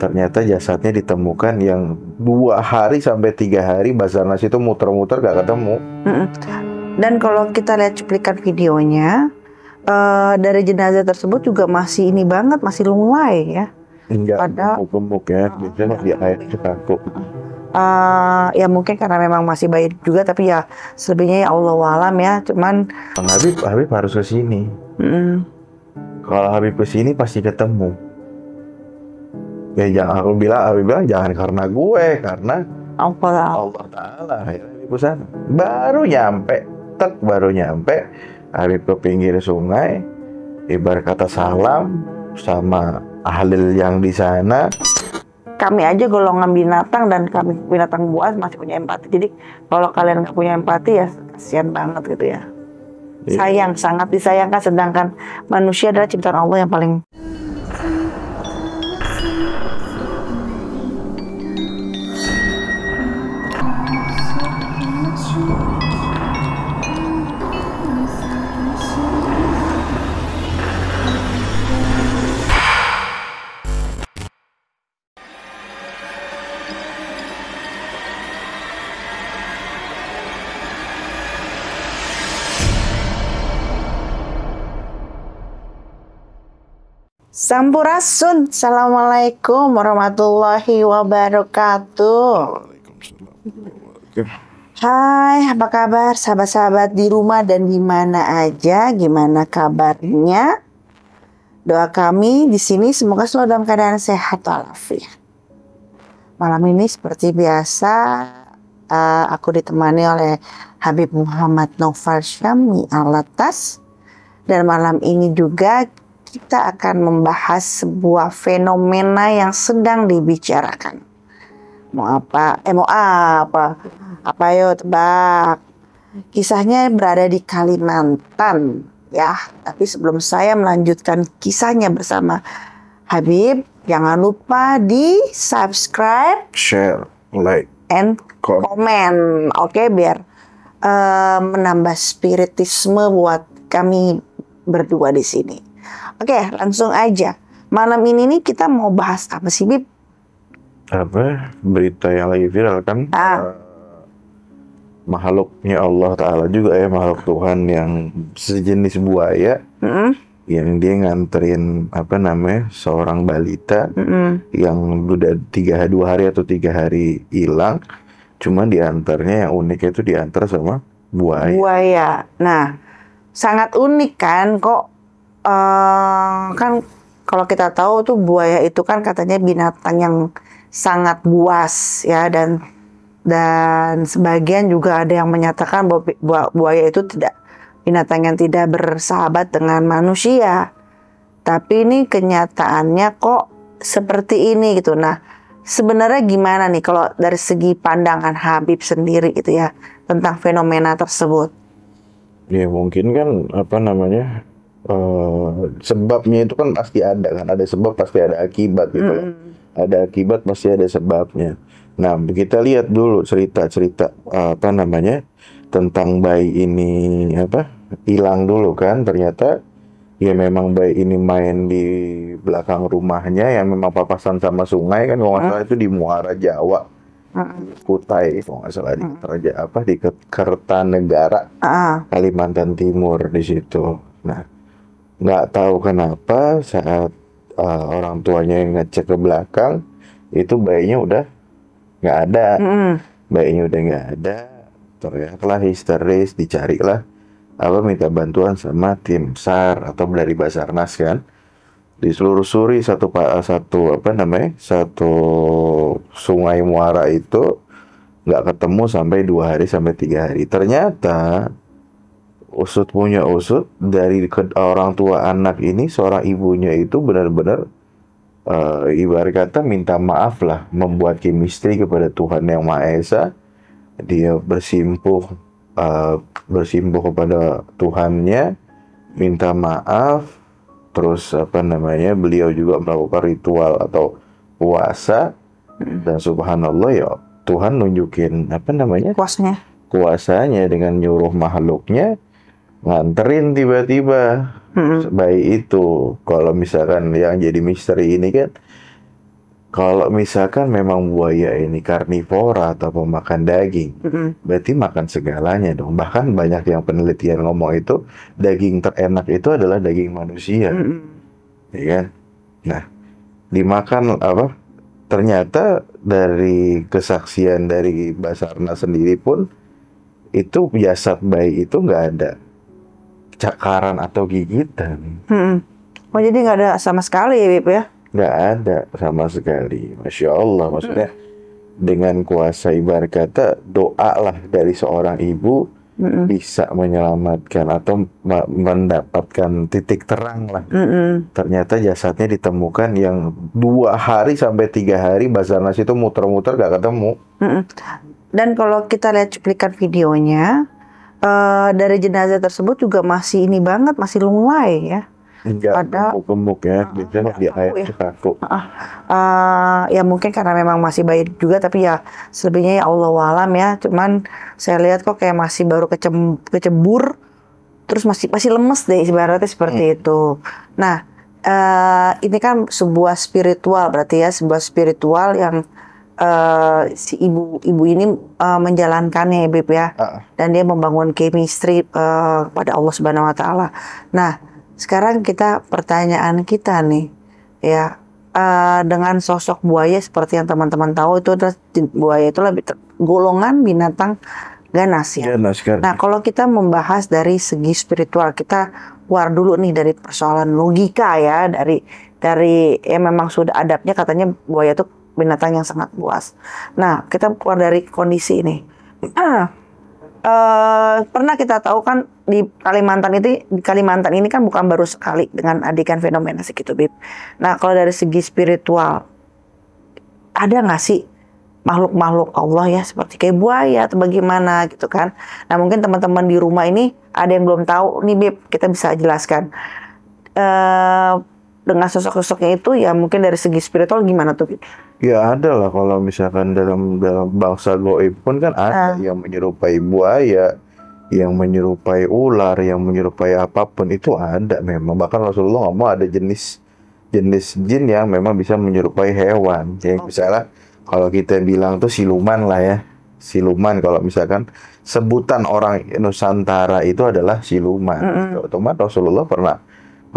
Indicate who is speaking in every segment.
Speaker 1: Ternyata jasadnya ditemukan yang 2 hari sampai 3 hari Basarnas itu muter-muter gak ketemu.
Speaker 2: Dan kalau kita lihat cuplikan videonya, dari jenazah tersebut juga masih ini banget, masih lunglai ya.
Speaker 1: Enggak gemuk-gemuk ya, biasanya di air kaku.
Speaker 2: Ya mungkin karena memang masih bayi juga, tapi ya selebihnya ya Allah alam ya. Cuman
Speaker 1: Habib harus ke sini. Kalau Habib ke sini pasti ketemu. Ya jangan Habib bilang jangan karena gue, karena Allah Ta'ala. Habib ke sana. Baru nyampe, Habib ke pinggir sungai, ibarat kata salam sama ahli yang di sana.
Speaker 2: Kami aja golongan binatang dan kami binatang buas masih punya empati. Jadi kalau kalian nggak punya empati ya kasihan banget gitu ya. Sayang, sangat disayangkan, sedangkan manusia adalah ciptaan Allah yang paling. Sampurasun, assalamualaikum warahmatullahi wabarakatuh. Hai, apa kabar sahabat-sahabat di rumah dan di mana aja? Gimana kabarnya? Doa kami di sini semoga selalu dalam keadaan sehat walafiat. Malam ini seperti biasa aku ditemani oleh Habib Muhammad Noval Syami Alatas, dan malam ini juga kita akan membahas sebuah fenomena yang sedang dibicarakan. Mau apa? Ayo tebak. Kisahnya berada di Kalimantan, ya. Tapi sebelum saya melanjutkan kisahnya bersama Habib, jangan lupa di subscribe,
Speaker 1: share, like,
Speaker 2: and comment. Oke, biar menambah spiritisme buat kami berdua di sini. Oke, langsung aja. Malam ini nih kita mau bahas apa sih, Bib?
Speaker 1: Apa? Berita yang lagi viral kan? Makhluknya Allah Ta'ala juga ya, makhluk Tuhan yang sejenis buaya. Yang dia nganterin seorang balita yang udah 2 hari atau 3 hari hilang. Cuma diantarnya yang uniknya itu diantar sama buaya.
Speaker 2: Nah, sangat unik kan kok. Kan kalau kita tahu tuh buaya itu kan katanya binatang yang sangat buas ya, dan sebagian juga ada yang menyatakan bahwa buaya itu binatang yang tidak bersahabat dengan manusia. Tapi ini kenyataannya kok seperti ini gitu. Nah, sebenarnya gimana nih kalau dari segi pandangan Habib sendiri gitu ya tentang fenomena tersebut?
Speaker 1: Ya mungkin kan sebabnya itu kan pasti ada kan, ada sebab pasti ada akibat gitu. Ada akibat pasti ada sebabnya. Nah, kita lihat dulu cerita tentang bayi ini hilang dulu kan. Ternyata ya memang bayi ini main di belakang rumahnya yang memang papasan sama sungai kan, kalau nggak salah itu di Muara Jawa. Kutai kalau nggak salah di Kertanegara, Kalimantan Timur di situ. Nah, nggak tahu kenapa saat orang tuanya yang ngecek ke belakang itu bayinya udah nggak ada. Bayinya udah nggak ada. Teriaklah histeris, dicarilah minta bantuan sama tim SAR atau dari Basarnas kan. Diselusuri satu sungai Muara itu nggak ketemu sampai 2 hari sampai 3 hari. Ternyata usut dari orang tua anak ini, seorang ibunya itu benar-benar ibarat kata minta maaf lah, membuat chemistry kepada Tuhan Yang Maha Esa. Dia bersimpuh kepada Tuhannya, minta maaf, terus beliau juga melakukan ritual atau puasa, dan subhanallah ya Tuhan nunjukin kuasanya dengan nyuruh makhluknya nganterin tiba-tiba bayi itu. Kalau misalkan yang jadi misteri ini kan Kalau misalkan memang buaya ini karnivora atau pemakan daging, berarti makan segalanya dong. Bahkan banyak yang penelitian ngomong itu daging terenak itu adalah daging manusia, ya kan? Nah, dimakan apa? Ternyata dari kesaksian dari Basarnas sendiri pun itu jasad bayi itu nggak ada cakaran atau gigitan.
Speaker 2: Oh jadi nggak ada sama sekali ya Bib ya?
Speaker 1: Nggak ada sama sekali. Masya Allah, maksudnya dengan kuasa ibarat kata doa lah dari seorang ibu bisa menyelamatkan atau mendapatkan titik terang lah. Ternyata jasadnya ditemukan yang 2 hari sampai 3 hari Basarnas itu muter-muter gak ketemu.
Speaker 2: Dan kalau kita lihat cuplikan videonya, dari jenazah tersebut juga masih ini banget, masih lunglai ya.
Speaker 1: Enggak gemuk-gemuk ya, biasanya di air itu kaku.
Speaker 2: Ya mungkin karena memang masih bayi juga, tapi ya selebihnya ya Allah alam ya. Cuman saya lihat kok kayak masih baru kecebur, terus masih lemes deh ibaratnya seperti itu. Nah, ini kan sebuah spiritual berarti ya, sebuah spiritual yang si ibu ini menjalankannya ya Bib ya. Dan dia membangun chemistry pada Allah Subhanahu Wa Taala. Nah, sekarang pertanyaan kita nih ya, dengan sosok buaya seperti yang teman-teman tahu itu adalah buaya itu lebih golongan binatang ganas ya. Nah kalau kita membahas dari segi spiritual, kita keluar dulu nih dari persoalan logika ya, dari ya memang sudah adabnya katanya buaya itu binatang yang sangat buas. Nah kita keluar dari kondisi ini. Pernah kita tahu kan di Kalimantan ini kan bukan baru sekali dengan adikan fenomena segitu Bib. Nah kalau dari segi spiritual ada nggak sih makhluk-makhluk Allah ya seperti kayak buaya atau bagaimana gitu kan? Nah mungkin teman-teman di rumah ini ada yang belum tahu nih Bib, kita bisa jelaskan dengan sosok-sosoknya itu ya mungkin dari segi spiritual gimana tuh Bib?
Speaker 1: Ya ada lah, kalau misalkan dalam bangsa goib pun kan ada yang menyerupai buaya, yang menyerupai ular, yang menyerupai apapun itu ada memang. Bahkan Rasulullah ngomong ada jenis jin yang memang bisa menyerupai hewan. Jadi misalnya kalau kita bilang tuh siluman lah ya, siluman kalau misalkan sebutan orang Nusantara itu adalah siluman. Otomatis Rasulullah pernah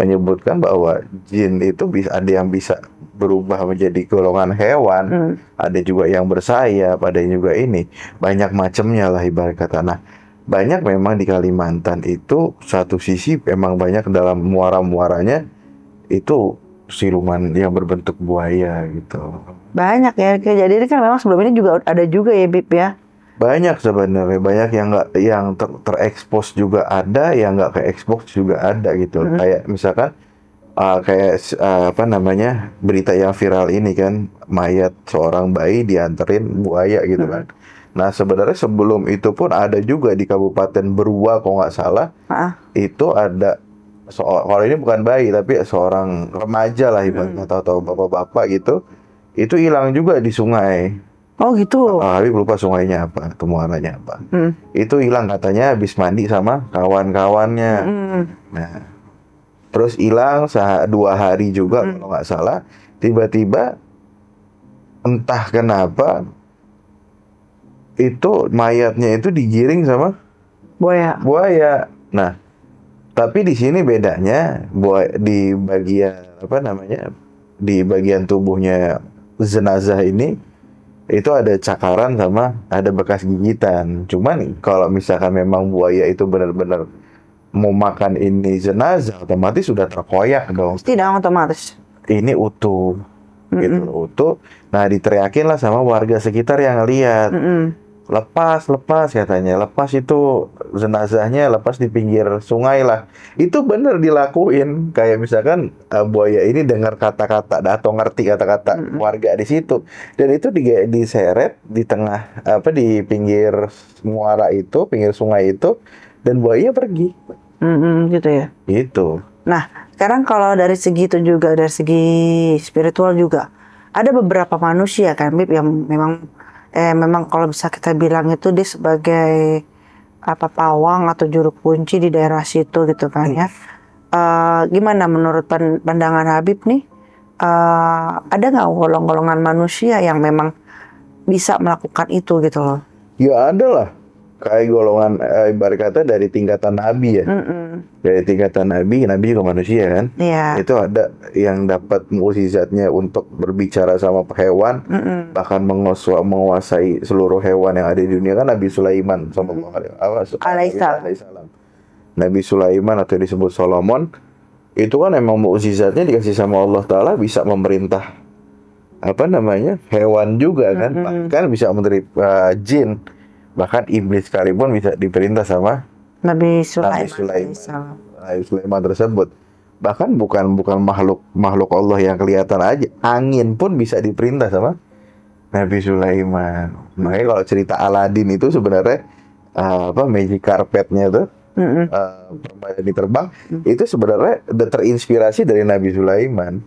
Speaker 1: menyebutkan bahwa jin itu ada yang bisa berubah menjadi golongan hewan, ada juga yang bersayap, ada juga ini banyak macamnya lah ibarat kata. Nah banyak memang di Kalimantan itu satu sisi memang banyak dalam muara-muaranya itu siluman yang berbentuk buaya gitu.
Speaker 2: Banyak ya, jadi kan memang sebelum ini juga ada juga ya Bib ya.
Speaker 1: Banyak sebenarnya, banyak yang terekspos juga ada, yang nggak keekspos juga ada gitu. Kayak misalkan apa namanya berita yang viral ini kan, mayat seorang bayi dianterin buaya gitu kan. Nah sebenarnya sebelum itu pun ada juga di Kabupaten Berua kalau nggak salah, itu ada kalau ini bukan bayi tapi seorang remaja lah ibaratnya atau bapak-bapak gitu, itu hilang juga di sungai.
Speaker 2: Oh gitu.
Speaker 1: Tapi lupa sungainya apa, atau muaranya apa. Itu hilang katanya habis mandi sama kawan-kawannya. Nah, terus hilang 2 hari juga kalau nggak salah. Tiba-tiba entah kenapa itu mayatnya itu digiring sama buaya. Nah, tapi di sini bedanya di bagian apa namanya, di bagian tubuhnya jenazah ini itu ada cakaran sama ada bekas gigitan. Cuman kalau misalkan memang buaya itu benar-benar mau makan ini jenazah, otomatis sudah terkoyak dong.
Speaker 2: Tidak otomatis.
Speaker 1: Ini utuh, gitu utuh. Nah diteriakin lah sama warga sekitar yang lihat. Lepas katanya, lepas itu jenazahnya, lepas di pinggir sungai lah. Itu bener dilakuin, kayak misalkan buaya ini dengar kata-kata atau ngerti kata-kata warga di situ, dan itu diseret di tengah di pinggir muara itu, pinggir sungai itu, dan buaya pergi.
Speaker 2: Gitu ya.
Speaker 1: Gitu.
Speaker 2: Nah sekarang kalau dari segi itu juga, dari segi spiritual juga ada beberapa manusia kan Bib yang memang kalau bisa kita bilang itu dia sebagai pawang atau juru kunci di daerah situ gitu kan ya. Gimana menurut pandangan Habib nih, ada nggak golongan manusia yang memang bisa melakukan itu gitu loh?
Speaker 1: Ya ada lah. Kayak golongan ibarat kata dari tingkatan nabi ya. Dari tingkatan nabi juga manusia kan.
Speaker 2: Iya.
Speaker 1: Itu ada yang dapat mukjizatnya untuk berbicara sama hewan, bahkan menguasai seluruh hewan yang ada di dunia kan Nabi Sulaiman sama alaihissalam. Nabi Sulaiman atau disebut Solomon itu kan emang mukjizatnya dikasih sama Allah Ta'ala, bisa memerintah hewan juga kan, bahkan bisa menerima jin. Bahkan iblis sekalipun bisa diperintah sama
Speaker 2: Nabi
Speaker 1: Sulaiman tersebut. Bahkan bukan makhluk Allah yang kelihatan aja, angin pun bisa diperintah sama Nabi Sulaiman. Makanya kalau cerita Aladin itu sebenarnya magic carpetnya tuh permainan terbang itu sebenarnya terinspirasi dari Nabi Sulaiman.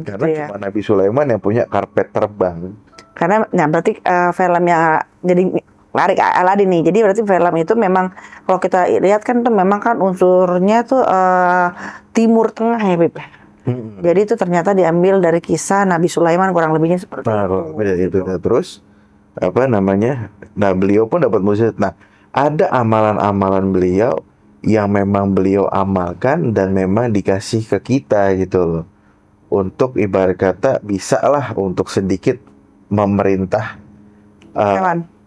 Speaker 1: Karena cuma Nabi Sulaiman yang punya karpet terbang.
Speaker 2: Karena berarti film yang jadi menarik Aladin nih. Jadi berarti film itu memang kalau kita lihat kan tuh memang kan unsurnya tuh Timur Tengah ya, Bib. Jadi itu ternyata diambil dari kisah Nabi Sulaiman, kurang lebihnya seperti
Speaker 1: itu. Terus nah beliau pun dapat mukjizat. Nah, ada amalan-amalan beliau yang memang beliau amalkan dan memang dikasih ke kita gitu loh. Untuk ibarat kata bisa lah untuk sedikit memerintah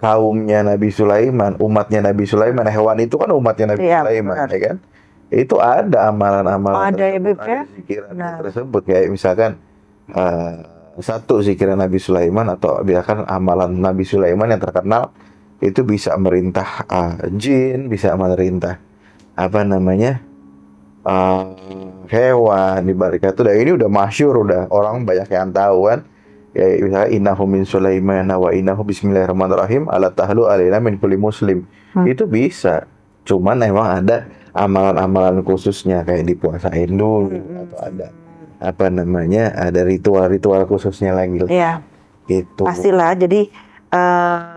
Speaker 1: kaumnya Nabi Sulaiman, umatnya NabiSulaiman. Hewan itu kan umatnya Nabi Sulaiman, ya kan? Itu ada amalan-amalan tersebut. Kayak misalkan satu zikiran Nabi Sulaiman atau biarkan amalan Nabi Sulaiman yang terkenal itu bisa merintah jin, bisa merintah hewan, ibarat kata ini udah masyhur, udah orang banyak yang tahu kan. Ya misalnya innahu min Sulaiman wa innahu bismillahirrahmanirrahim ala tahlu alaina min kulli muslim. Itu bisa. Cuman memang ada amalan-amalan khususnya kayak dipuasain dulu atau ada ada ritual-ritual khususnya lagi.
Speaker 2: Iya.
Speaker 1: Gitu.
Speaker 2: Pastilah. Jadi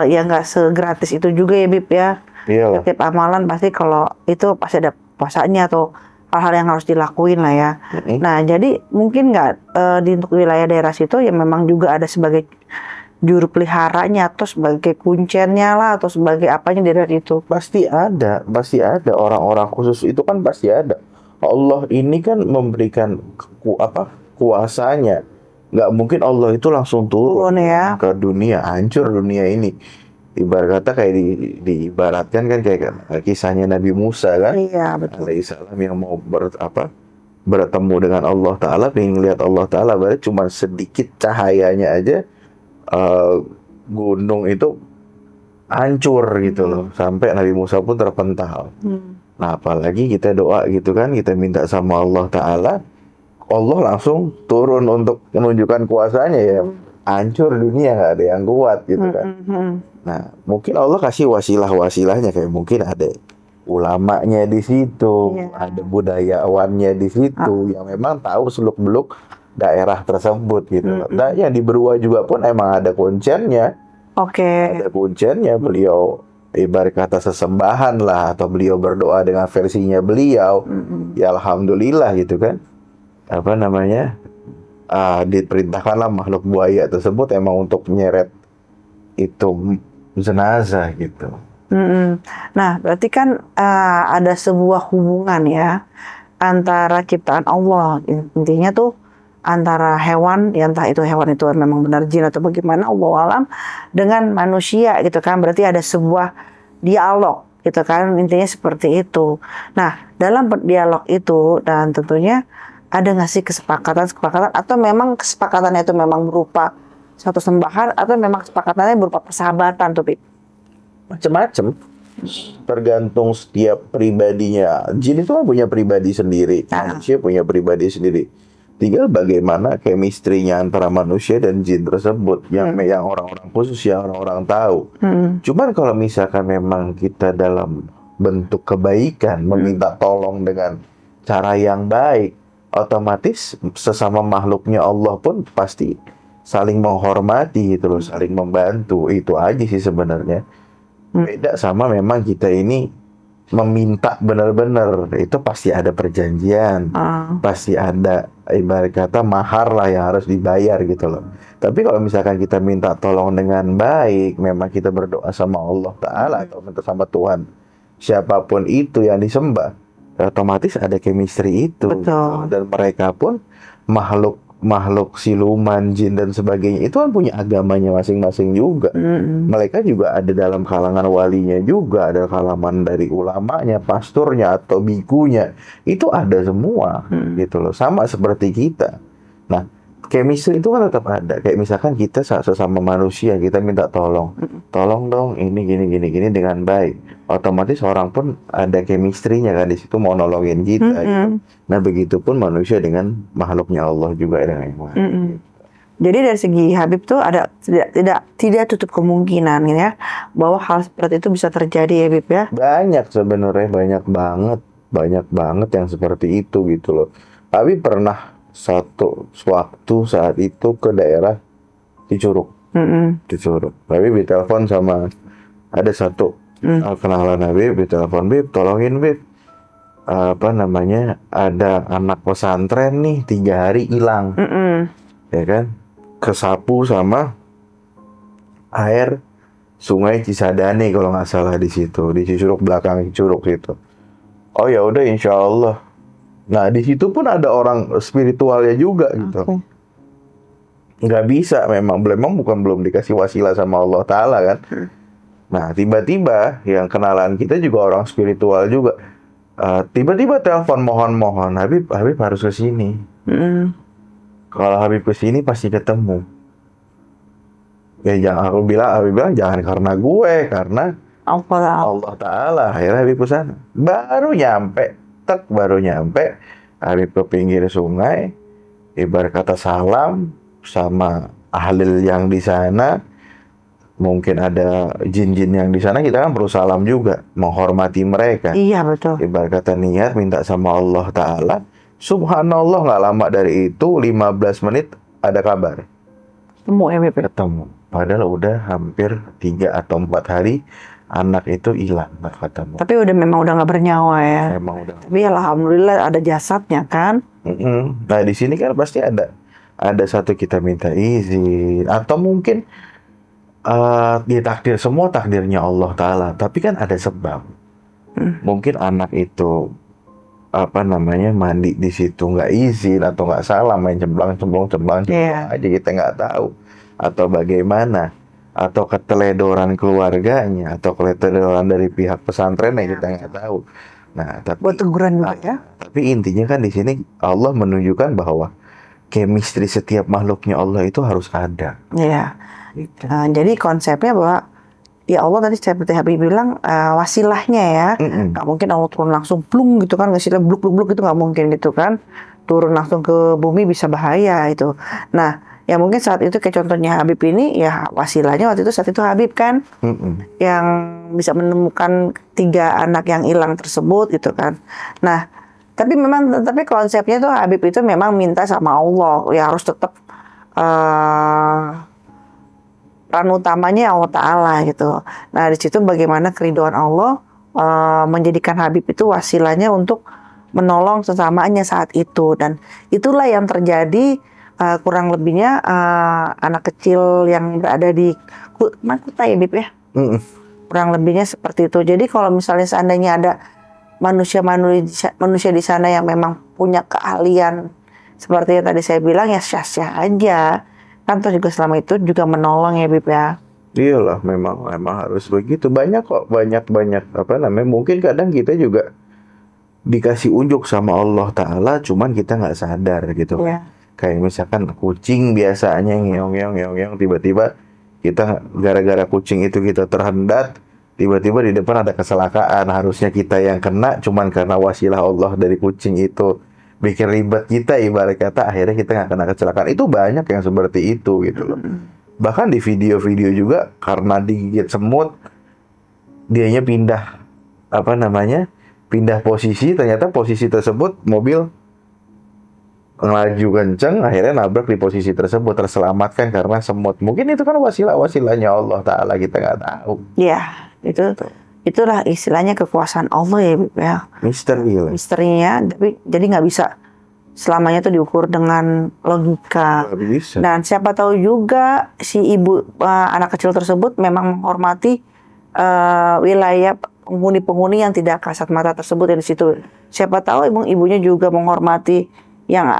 Speaker 2: ya nggak segratis itu juga ya, Bib ya.
Speaker 1: Iya.
Speaker 2: Setiap amalan pasti kalau itu pasti ada puasanya atau hal-hal yang harus dilakuin lah ya. Nah, jadi mungkin nggak untuk wilayah daerah situ ya memang juga ada sebagai juru peliharanya atau sebagai kuncinya lah atau sebagai apanya daerah itu.
Speaker 1: Pasti ada orang-orang khusus itu kan pasti ada. Allah ini kan memberikan kuasanya. Nggak mungkin Allah itu langsung turun
Speaker 2: ya
Speaker 1: ke dunia, hancur dunia ini. Ibarat kata kayak diibaratkan kan kayak kisahnya Nabi Musa kan,
Speaker 2: iya, betul.
Speaker 1: Alaihissalam yang mau bertemu dengan Allah Ta'ala, pengen lihat Allah Ta'ala, berarti cuma sedikit cahayanya aja gunung itu hancur gitu loh, sampai Nabi Musa pun terpental. Nah apalagi kita doa gitu kan, kita minta sama Allah Ta'ala, Allah langsung turun untuk menunjukkan kuasanya ya. Hancur dunia, nggak ada yang kuat gitu kan. Nah, mungkin Allah kasih wasilah-wasilahnya, kayak mungkin ada ulamanya di situ, ada budayawannya di situ yang memang tahu seluk-beluk daerah tersebut gitu. Nah, yang di Berua juga pun emang ada kuncinya. Ada kuncinya, beliau ibarat kata sesembahan lah, atau beliau berdoa dengan versinya beliau. Ya alhamdulillah gitu kan. Diperintahkanlah makhluk buaya tersebut emang untuk menyeret itu jenazah gitu.
Speaker 2: Nah, berarti kan ada sebuah hubungan ya antara ciptaan Allah, intinya tuh antara hewan, ya entah itu hewan itu memang benar jin atau bagaimana, Allah alam, dengan manusia gitu kan. Berarti ada sebuah dialog gitu kan, intinya seperti itu. Nah, dalam dialog itu dan tentunya ada nggak sih kesepakatan atau memang kesepakatannya itu memang berupa satu sembahan atau memang kesepakatannya berupa persahabatan tuh, Bib?
Speaker 1: Macem-macem, tergantung setiap pribadinya. Jin itu kan punya pribadi sendiri, manusia punya pribadi sendiri. Tinggal bagaimana chemistry-nya antara manusia dan jin tersebut yang orang-orang khusus, yang orang-orang tahu. Cuman kalau misalkan memang kita dalam bentuk kebaikan meminta tolong dengan cara yang baik, otomatis sesama makhluknya Allah pun pasti saling menghormati gitu loh, saling membantu. Itu aja sih sebenarnya. Beda sama memang kita ini meminta benar-benar, itu pasti ada perjanjian, pasti ada ibarat kata mahar lah yang harus dibayar gitu loh. Tapi kalau misalkan kita minta tolong dengan baik, memang kita berdoa sama Allah Ta'ala atau minta sama Tuhan, siapapun itu yang disembah, otomatis ada chemistry itu.
Speaker 2: Betul.
Speaker 1: Dan mereka pun makhluk siluman, jin dan sebagainya itu kan punya agamanya masing-masing juga. Mereka juga ada dalam kalangan walinya juga, ada kalangan dari ulamanya, pasturnya atau bikunya. Itu ada semua gitu loh. Sama seperti kita. Nah, chemistry itu kan tetap ada. Kayak misalkan kita sesama manusia, kita minta tolong. Tolong dong ini gini dengan baik. Otomatis orang pun ada chemistry-nya kan di situ mau nolongin kita gitu. Nah, begitupun manusia dengan makhluknya Allah juga dengan yang lain.
Speaker 2: Jadi dari segi Habib tuh ada tidak tutup kemungkinan ya bahwa hal seperti itu bisa terjadi ya Habib ya.
Speaker 1: Banyak sebenarnya, banyak banget yang seperti itu gitu loh. Habib pernah satu waktu saat itu ke daerah Cicurug. Cicurug. Habib ditelepon sama ada satu kenalan Habib, ditelepon, Bib, tolongin Bib. Ada anak pesantren nih 3 hari hilang. Ya kan? Kesapu sama air Sungai Cisadane kalau nggak salah di situ, di Cicurug, belakang Cicurug situ. Oh ya udah, insya Allah. Nah di situ pun ada orang spiritualnya juga gitu. Nggak bisa memang belum dikasih wasilah sama Allah Ta'ala kan. Nah tiba-tiba yang kenalan kita juga orang spiritual juga. Tiba-tiba telepon mohon Habib harus ke sini. Kalau Habib ke sini pasti ketemu. Ya Habib bilang jangan karena gue, karena Allah Ta'ala. Akhirnya Habib ke sana. Baru nyampe Habib ke pinggir sungai, ibarat kata salam sama ahli yang di sana. Mungkin ada jin-jin yang di sana, kita kan perlu salam juga, menghormati mereka.
Speaker 2: Iya betul.
Speaker 1: Ibarat kata niat minta sama Allah Ta'ala. Subhanallah, nggak lama dari itu 15 menit ada kabar. Ketemu. Padahal udah hampir 3 atau 4 hari anak itu hilang, nggak ketemu.
Speaker 2: Tapi memang udah nggak bernyawa ya.
Speaker 1: Memang udah.
Speaker 2: Tapi alhamdulillah ada jasadnya kan.
Speaker 1: Nah di sini kan pasti ada satu kita minta izin atau mungkin semua takdirnya Allah Ta'ala, tapi kan ada sebab. Mungkin anak itu mandi di situ nggak izin atau nggak salah main cemplung aja, kita nggak tahu, atau bagaimana, atau keteledoran keluarganya atau keteledoran dari pihak pesantrennya, kita nggak tahu. Nah tapi
Speaker 2: buat teguran juga ya. Tapi
Speaker 1: intinya kan di sini Allah menunjukkan bahwa chemistry setiap makhluknya Allah itu harus ada.
Speaker 2: Iya. Jadi konsepnya bahwa ya Allah tadi seperti Habib bilang wasilahnya ya, nggak mungkin Allah turun langsung plung gitu kan, ngasih bluk itu nggak mungkin gitu kan, turun langsung ke bumi bisa bahaya itu. Nah ya mungkin saat itu kayak contohnya Habib ini ya wasilahnya saat itu Habib kan yang bisa menemukan 3 anak yang hilang tersebut gitu kan. Nah tapi konsepnya tuh Habib itu memang minta sama Allah ya harus tetap peran utamanya Allah Ta'ala gitu. Nah di situ bagaimana keridhaan Allah menjadikan Habib itu wasilahnya untuk menolong sesamanya saat itu, dan itulah yang terjadi kurang lebihnya anak kecil yang berada di Kuta ya Habib ya. Kurang lebihnya seperti itu. Jadi kalau misalnya seandainya ada manusia di sana yang memang punya keahlian seperti yang tadi saya bilang ya syah-syah aja. Kan terus juga selama itu juga menolong ya Bib ya.
Speaker 1: Iyalah, memang harus begitu. Banyak mungkin kadang kita juga dikasih unjuk sama Allah Ta'ala, cuman kita nggak sadar gitu. Kayak misalkan kucing biasanya ngeong, tiba-tiba kita gara-gara kucing itu kita terhendat, tiba-tiba di depan ada kecelakaan, harusnya kita yang kena, cuman karena wasilah Allah dari kucing itu bikin ribet kita, ibarat kata akhirnya kita nggak kena kecelakaan. Itu banyak yang seperti itu gitu loh. Bahkan di video-video juga karena digigit semut, dianya pindah posisi, ternyata posisi tersebut mobil ngelaju kenceng, akhirnya nabrak di posisi tersebut, terselamatkan karena semut. Mungkin itu kan wasilahnya Allah Ta'ala, kita nggak tahu.
Speaker 2: Iya, itu itulah istilahnya kekuasaan Allah ya, Bib, ya.
Speaker 1: Misteri lah.
Speaker 2: Misterinya, tapi jadi nggak bisa selamanya tuh diukur dengan logika.
Speaker 1: Nggak bisa.
Speaker 2: Dan siapa tahu juga si ibu anak kecil tersebut memang menghormati wilayah penghuni-penghuni yang tidak kasat mata tersebut yang di situ. Siapa tahu ibunya juga menghormati yang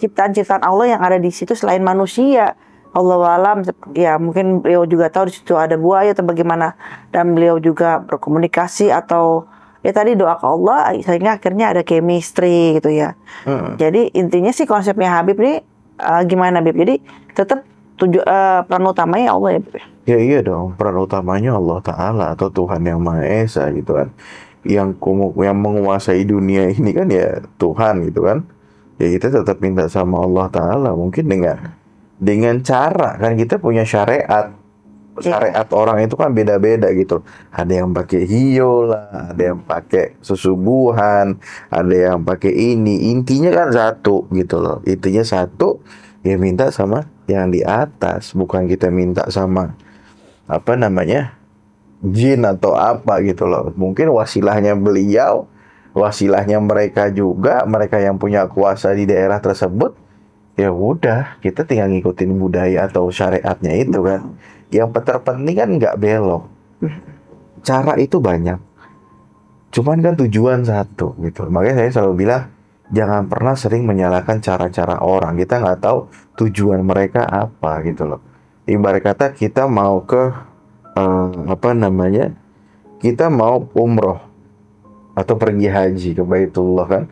Speaker 2: ciptaan-ciptaan Allah yang ada di situ selain manusia. Allahu alam, ya mungkin beliau juga tahu di situ ada buaya atau bagaimana, dan beliau juga berkomunikasi atau ya tadi doa ke Allah sehingga akhirnya ada chemistry gitu ya. Jadi intinya sih konsepnya Habib ini gimana Habib? Jadi tetap peran utamanya Allah ya Habib.
Speaker 1: Ya iya dong, peran utamanya Allah Ta'ala atau Tuhan Yang Maha Esa gitu kan. Yang menguasai dunia ini kan ya Tuhan gitu kan. Ya kita tetap minta sama Allah Ta'ala. Mungkin dengan cara kan kita punya syariat. Syariat orang itu kan beda-beda gitu. Ada yang pakai hiyo lah, ada yang pakai susubuhan, ada yang pakai ini. Intinya kan satu gitu loh. Intinya satu, ya minta sama yang di atas, bukan kita minta sama apa namanya jin atau apa gitu loh. Mungkin wasilahnya beliau, wasilahnya mereka juga, mereka yang punya kuasa di daerah tersebut. Ya udah, kita tinggal ngikutin budaya atau syariatnya itu kan. Yang terpenting kan nggak belok. Cara itu banyak. Cuman kan tujuan satu gitu. Makanya saya selalu bilang, jangan pernah sering menyalahkan cara-cara orang. Kita nggak tahu tujuan mereka apa gitu loh. Ibarat kata kita mau ke kita mau umroh atau pergi haji ke Baitullah kan.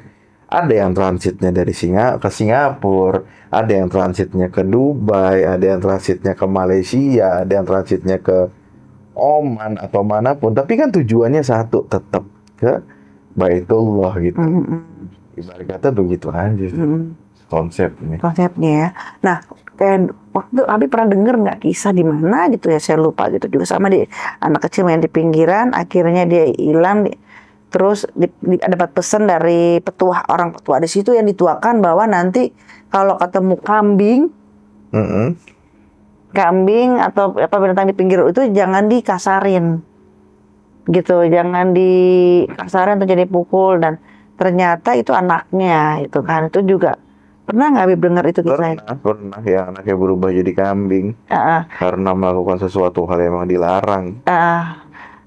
Speaker 1: Ada yang transitnya dari ke Singapura, ada yang transitnya ke Dubai, ada yang transitnya ke Malaysia, ada yang transitnya ke Oman atau manapun. Tapi kan tujuannya satu, tetap ke Baitullah gitu. Ibarat kata begitu aja konsepnya.
Speaker 2: Konsepnya ya. Nah, kayak waktu Abi pernah dengar nggak kisah di mana gitu ya, saya lupa gitu juga sama di anak kecil main di pinggiran, akhirnya dia hilang. Terus dapat pesan dari orang petua di situ yang dituakan bahwa nanti kalau ketemu kambing atau apa binatang di pinggir itu jangan dikasarin, gitu, jangan dikasarin atau jadi pukul. Dan ternyata itu anaknya, itu kan, itu juga pernah nggak Habib dengar itu kisahnya?
Speaker 1: Pernah ya, anaknya berubah jadi kambing karena melakukan sesuatu hal yang memang dilarang.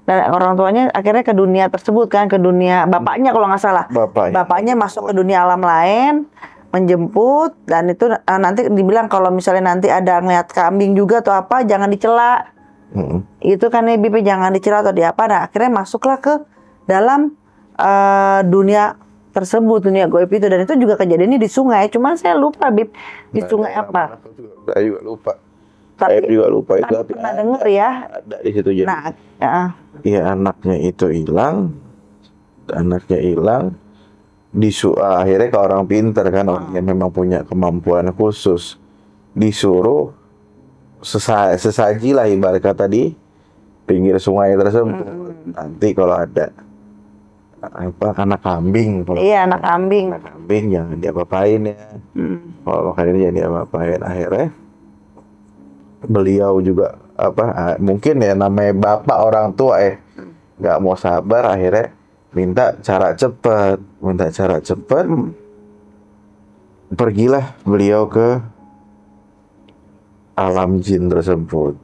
Speaker 1: Dan orang tuanya akhirnya ke dunia tersebut kan, ke dunia bapaknya kalau nggak salah. Bapaknya masuk ke dunia alam lain, menjemput, dan itu nanti dibilang kalau misalnya nanti ada ngeliat kambing juga atau apa, jangan dicela. Itu kan nih Bibi, jangan dicela atau di apa. Nah akhirnya masuklah ke dalam dunia tersebut, dunia goib itu. Dan itu juga kejadiannya di sungai, cuman saya lupa Bib, di sungai apa. Saya juga lupa.
Speaker 2: Saya
Speaker 1: juga lupa itu, tapi
Speaker 2: pernah dengar ya.
Speaker 1: Ada di situ jadi.
Speaker 2: Nah,
Speaker 1: iya anaknya itu hilang, akhirnya ke orang pintar kan, orang yang memang punya kemampuan khusus, disuruh sesaji lah ibarat kata di pinggir sungai tersebut. Nanti kalau ada anak kambing,
Speaker 2: anak kambing
Speaker 1: jangan diapa-apain ya. Kalau makan ini jangan diapa-apain. Akhirnya beliau juga mungkin ya namanya bapak orang tua nggak mau sabar, akhirnya minta cara cepat. Pergilah beliau ke alam jin tersebut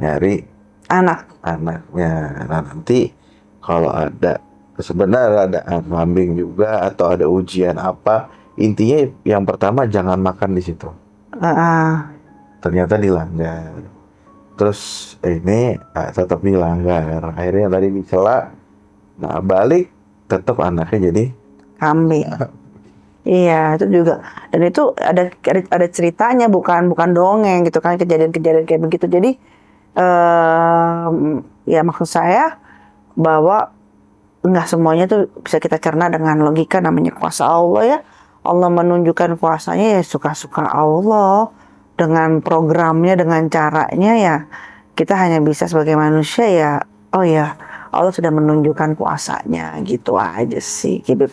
Speaker 1: nyari anaknya. Nah nanti kalau sebenarnya ada kambing juga atau ada ujian apa, intinya yang pertama jangan makan di situ. Ternyata dilanggar. Terus ini tetap dilanggar. Akhirnya tadi dicela. Nah balik tetap anaknya jadi
Speaker 2: kambing. Iya, itu juga. Dan itu ada ceritanya, bukan dongeng gitu kan, kejadian-kejadian kayak begitu. Jadi ya maksud saya bahwa nggak semuanya tuh bisa kita cerna dengan logika, namanya kuasa Allah ya. Allah menunjukkan kuasanya ya suka-suka Allah. Dengan programnya, dengan caranya ya kita hanya bisa sebagai manusia ya, oh ya Allah sudah menunjukkan kuasanya, gitu aja sih gitu.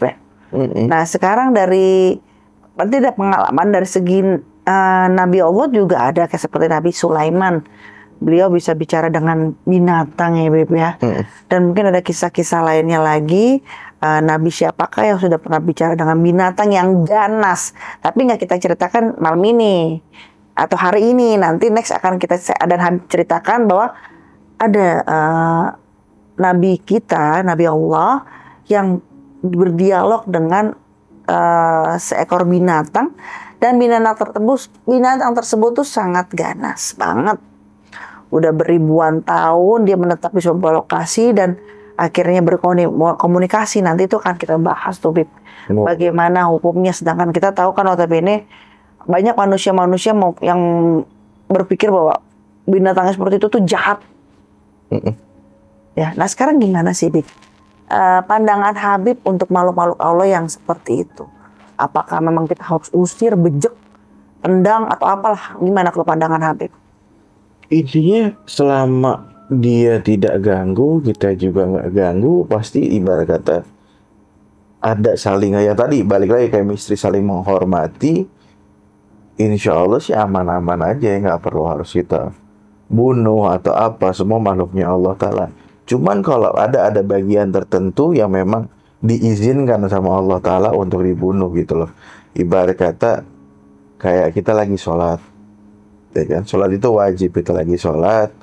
Speaker 2: Nah sekarang berarti ada pengalaman dari segi Nabi Allah juga ada, kayak seperti Nabi Sulaiman. beliau bisa bicara dengan binatang ya Beb ya. Dan mungkin ada kisah-kisah lainnya lagi. Nabi siapakah yang sudah pernah bicara dengan binatang yang ganas? Tapi nggak kita ceritakan malam ini atau hari ini. Nanti next akan kita dan ceritakan bahwa ada Nabi kita, Nabi Allah yang berdialog dengan seekor binatang, dan binatang tersebut tuh sangat ganas banget. Udah beribuan tahun dia menetap di sebuah lokasi dan akhirnya berkomunikasi. Nanti itu akan kita bahas tuh Bib, bagaimana hukumnya. Sedangkan kita tahu kan notabene banyak manusia-manusia yang berpikir bahwa binatangnya seperti itu tuh jahat. Ya, nah sekarang gimana sih Bib pandangan Habib untuk makhluk-makhluk Allah yang seperti itu? Apakah memang kita harus usir, bejek, tendang atau apalah? Gimana kalau pandangan Habib?
Speaker 1: Intinya selama dia tidak ganggu, kita juga nggak ganggu, pasti ibarat kata ada saling, ya tadi balik lagi chemistry, saling menghormati, insya Allah sih aman-aman aja, nggak perlu harus kita bunuh atau apa, semua makhluknya Allah Ta'ala. Cuman kalau ada bagian tertentu yang memang diizinkan sama Allah Ta'ala untuk dibunuh gitu loh. Ibarat kata kayak kita lagi sholat, ya kan? Sholat itu wajib, kita lagi sholat,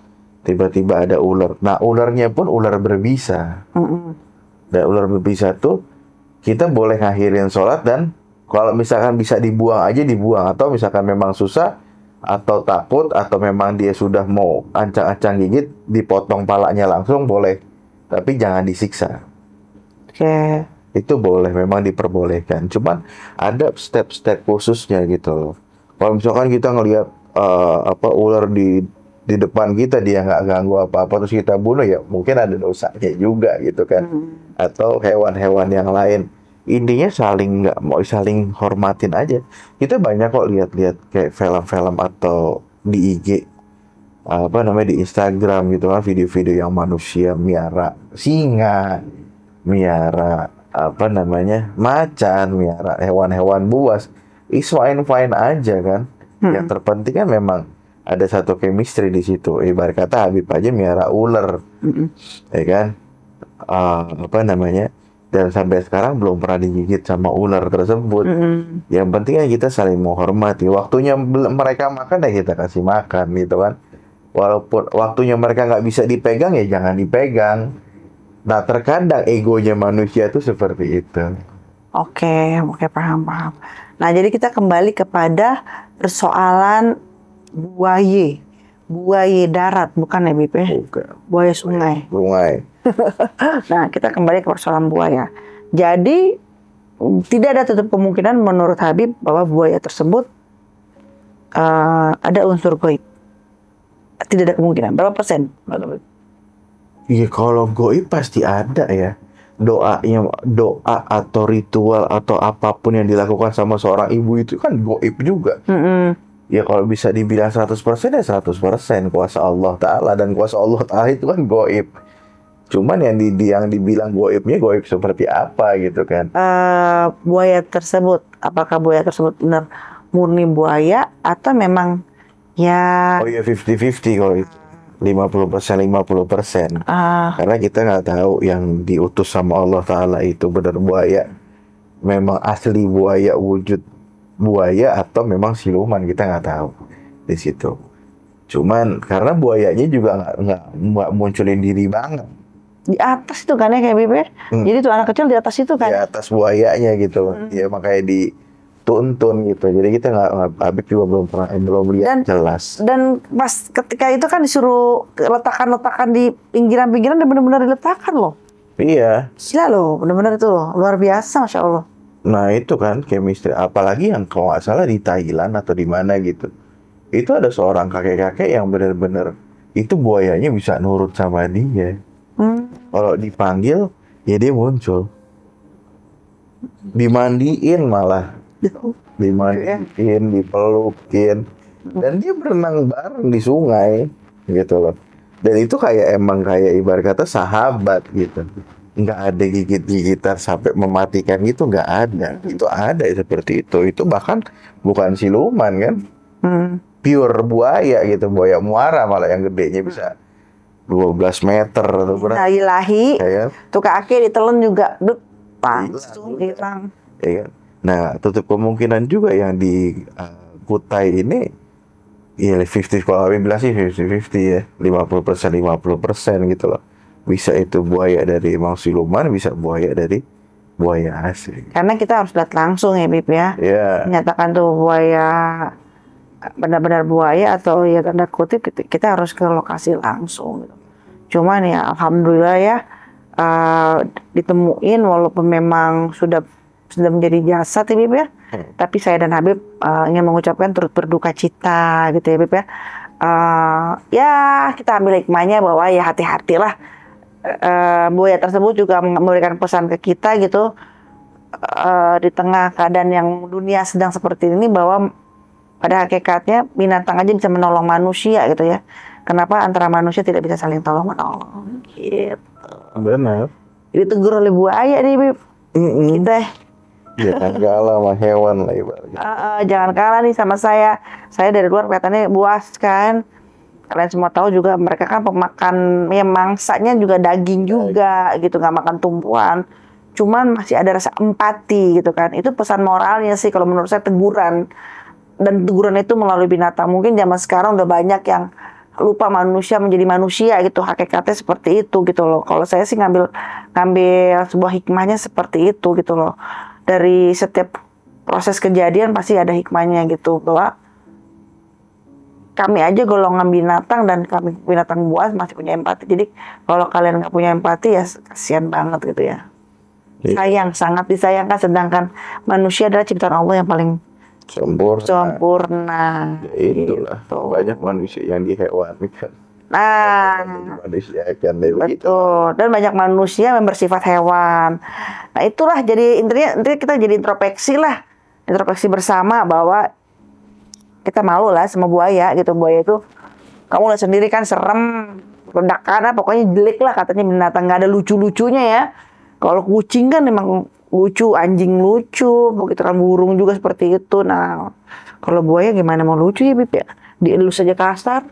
Speaker 1: tiba-tiba ada ular. Nah ularnya pun ular berbisa. Dan ular berbisa tuh kita boleh ngakhirin sholat, dan kalau misalkan bisa dibuang aja dibuang, atau misalkan memang susah atau takut atau memang dia sudah mau ancang-ancang gigit, dipotong palanya langsung boleh, tapi jangan disiksa.
Speaker 2: Oke.
Speaker 1: Itu boleh, memang diperbolehkan. Cuman ada step-step khususnya gitu loh. Kalau misalkan kita ngelihat ular di depan kita, dia nggak ganggu apa-apa, terus kita bunuh, ya mungkin ada dosanya juga gitu kan. Atau hewan-hewan yang lain. Intinya saling hormatin aja. Kita banyak kok lihat-lihat kayak film-film atau di IG, di Instagram gitu kan, video-video yang manusia miara singa, miara macan, miara hewan-hewan buas. It's fine aja kan. Yang terpenting kan memang ada satu chemistry di situ. Ibarat kata Habib aja miara ular, ya kan? Dan sampai sekarang belum pernah digigit sama ular tersebut. Yang penting kan kita saling menghormati. Waktunya mereka makan, ya kita kasih makan gitu kan. Walaupun waktunya mereka nggak bisa dipegang, ya jangan dipegang. Nah terkadang egonya manusia itu seperti itu.
Speaker 2: Oke, paham. Nah jadi kita kembali kepada persoalan buaya darat, bukan ya Bib? Buaya sungai. Nah, kita kembali ke persoalan buaya. Jadi, tidak ada tutup kemungkinan menurut Habib bahwa buaya tersebut ada unsur gaib. Tidak ada kemungkinan. Berapa persen?
Speaker 1: Iya, kalau gaib pasti ada ya. Doa atau ritual atau apapun yang dilakukan sama seorang ibu itu kan gaib juga. Ya kalau bisa dibilang 100% ya 100% kuasa Allah Ta'ala. Dan kuasa Allah Ta'ala itu kan gaib. Cuman yang dibilang gaibnya gaib seperti apa gitu kan.
Speaker 2: Buaya tersebut, apakah buaya tersebut benar murni buaya atau memang ya...
Speaker 1: Oh ya 50-50 kalau itu. 50%. Karena kita nggak tahu yang diutus sama Allah Ta'ala itu benar buaya, memang asli buaya, wujud buaya, atau memang siluman, kita nggak tahu di situ. Cuman karena buayanya juga nggak munculin diri banget.
Speaker 2: Di atas itu kan ya kayak Bebe. Jadi tuh anak kecil di atas itu kan.
Speaker 1: Di atas buayanya gitu. Ya makanya dituntun gitu. Jadi kita Habib juga belum lihat jelas.
Speaker 2: Dan pas ketika itu kan disuruh letakkan di pinggiran-pinggiran, dan benar-benar diletakkan loh.
Speaker 1: Iya.
Speaker 2: Gila loh, benar-benar itu loh. Luar biasa, Masya Allah.
Speaker 1: Nah itu kan chemistry. Apalagi yang kalau nggak salah di Thailand atau di mana gitu. Itu ada seorang kakek-kakek yang benar-benar itu buayanya bisa nurut sama dia. Kalau dipanggil, ya dia muncul. Dimandiin malah. Dimandiin, dipelukin. Dan dia berenang bareng di sungai. Gitu loh. Dan itu emang kayak ibarat kata sahabat gitu. Nggak ada gigit-gigitan sampai mematikan gitu, nggak ada. Itu ada seperti itu. Itu bahkan bukan siluman kan. pure buaya gitu, buaya muara malah yang gedenya bisa 12 meter atau berapa.
Speaker 2: Ilahi,
Speaker 1: Ya kan?
Speaker 2: tuh kaki ditelan juga, langsung hilang.
Speaker 1: Ya kan? Nah, tutup kemungkinan juga yang di Kutai ini, ya 50, kalau kami bilang sih 50-50 ya, 50% gitu loh. Bisa itu buaya dari emang siluman, bisa buaya dari buaya asli.
Speaker 2: Karena kita harus lihat langsung ya Bib ya.
Speaker 1: Ya,
Speaker 2: Menyatakan tuh buaya benar-benar buaya atau ya tanda kutip kita harus ke lokasi langsung gitu. Cuman ya alhamdulillah ya ditemuin walaupun memang sudah menjadi jasad ya Bib ya. Tapi saya dan Habib ingin mengucapkan turut berduka cita gitu ya Bib ya. Ya kita ambil hikmahnya bahwa ya hati-hatilah. Buaya tersebut juga memberikan pesan ke kita gitu di tengah keadaan yang dunia sedang seperti ini bahwa pada hakikatnya binatang aja bisa menolong manusia gitu ya. Kenapa antara manusia tidak bisa saling tolong menolong gitu.
Speaker 1: benar.
Speaker 2: Jadi tegur oleh buaya nih Bib. Kita
Speaker 1: Jangan kalah sama hewan lah ibaratnya.
Speaker 2: jangan kalah nih sama saya. Saya dari luar kelihatannya buas kan. Kalian semua tahu juga mereka kan pemakan ya mangsanya juga daging juga gitu, nggak makan tumbuhan. Cuman masih ada rasa empati gitu kan. Itu pesan moralnya sih kalau menurut saya teguran. Dan teguran itu melalui binatang. Mungkin zaman sekarang udah banyak yang lupa manusia menjadi manusia gitu. Hakikatnya seperti itu gitu loh. Kalau saya sih ngambil sebuah hikmahnya seperti itu gitu loh. Dari setiap proses kejadian pasti ada hikmahnya gitu. Bahwa kami aja golongan binatang dan kami binatang buas masih punya empati. Jadi kalau kalian nggak punya empati ya kasihan banget gitu ya. Sayang, sangat disayangkan. Sedangkan manusia adalah ciptaan Allah yang paling sempurna.
Speaker 1: Ya itulah,
Speaker 2: gitu.
Speaker 1: banyak manusia yang dihewanikan.
Speaker 2: Nah,
Speaker 1: Manusia kan begitu.
Speaker 2: betul. Dan banyak manusia yang bersifat hewan. Nah itulah jadi intinya kita jadi introspeksi lah. Introspeksi bersama bahwa kita malu lah sama buaya gitu. Buaya itu kamu lihat sendiri kan serem, ledakan, pokoknya jelek lah katanya binatang, nggak ada lucu-lucunya ya. Kalau kucing kan memang lucu, anjing lucu, begitu kan burung juga seperti itu. Nah, kalau buaya gimana mau lucu ya Bib ya? Dielus saja kasar.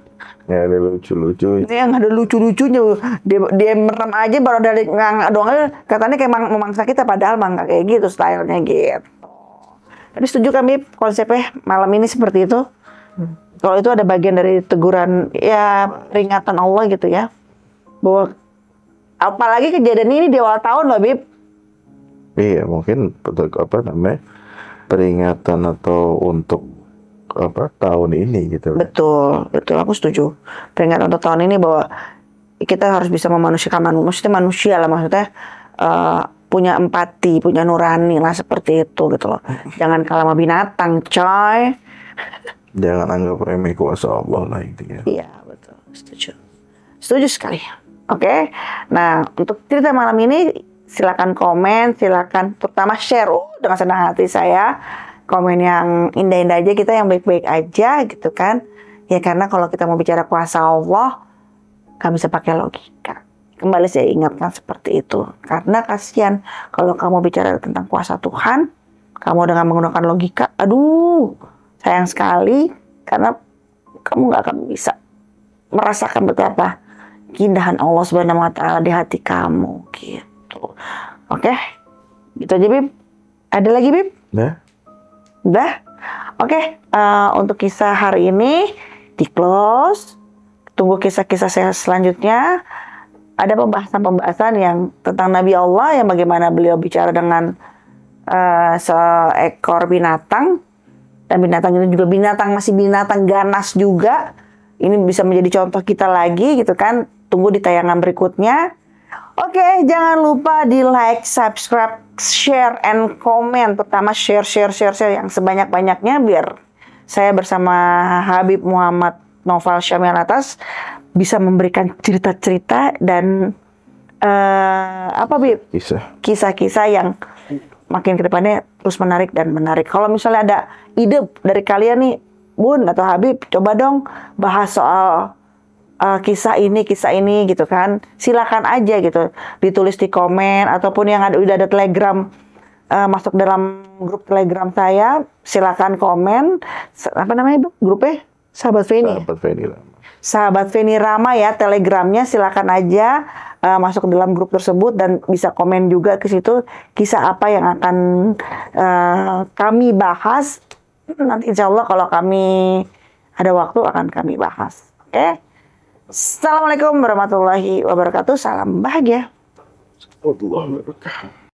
Speaker 1: Ya ada lucu-lucu.
Speaker 2: Ini yang ada lucu-lucunya. Dia merem aja baru dari ngang doang aja katanya kayak memangsa kita padahal mah nggak kayak gitu stylenya gitu. Tapi setuju kan Bib konsepnya malam ini seperti itu? Kalau itu ada bagian dari teguran ya peringatan Allah gitu ya. Bahwa apalagi kejadian ini di awal tahun loh Bib.
Speaker 1: Iya, mungkin peringatan atau untuk tahun ini gitu.
Speaker 2: Betul, aku setuju. Peringatan untuk tahun ini bahwa kita harus bisa memanusiakan manusia lah maksudnya punya empati, punya nurani lah seperti itu gitu loh. Jangan kalah sama binatang, coy.
Speaker 1: Jangan anggap remeh kuasa Allah lah intinya.
Speaker 2: Iya, betul. Setuju. Setuju sekali. Oke. Nah, untuk cerita malam ini silakan komen, silakan terutama share dengan senang hati saya. Komen yang indah-indah aja, kita yang baik-baik aja gitu kan. Ya karena kalau kita mau bicara kuasa Allah, gak bisa pakai logika. Kembali saya ingatkan seperti itu. Karena kasihan kalau kamu bicara tentang kuasa Tuhan, kamu dengan menggunakan logika, aduh, sayang sekali. Karena kamu gak akan bisa merasakan betapa keindahan Allah Subhanahu wa Ta'ala di hati kamu gitu. Oke, gitu aja Bib. Ada lagi Bib? Udah? Oke, untuk kisah hari ini di close. Tunggu kisah-kisah saya selanjutnya. Ada pembahasan-pembahasan yang tentang Nabi Allah yang bagaimana beliau bicara dengan seekor binatang. Dan binatang itu juga masih binatang ganas juga. Ini bisa menjadi contoh kita lagi gitu kan. Tunggu di tayangan berikutnya. Oke, jangan lupa di like, subscribe, share, and comment. Terutama share yang sebanyak-banyaknya biar saya bersama Habib Muhammad Noval Syamil Atas bisa memberikan cerita-cerita dan Bib? Kisah-kisah yang makin ke depannya terus menarik dan menarik. Kalau misalnya ada ide dari kalian nih, Bun atau Habib, coba dong bahas soal kisah ini gitu kan, silakan aja gitu ditulis di komen ataupun yang udah ada Telegram masuk dalam grup Telegram saya, silakan komen. Apa namanya itu grupnya? Sahabat Feni.
Speaker 1: Sahabat Feni Rama.
Speaker 2: Sahabat Feni Rama ya, Telegramnya silakan aja masuk ke dalam grup tersebut dan bisa komen juga ke situ kisah apa yang akan kami bahas. Nanti insya Allah kalau kami ada waktu akan kami bahas. Oke? Assalamualaikum warahmatullahi wabarakatuh. Salam bahagia.
Speaker 1: Warahmatullahi wabarakatuh.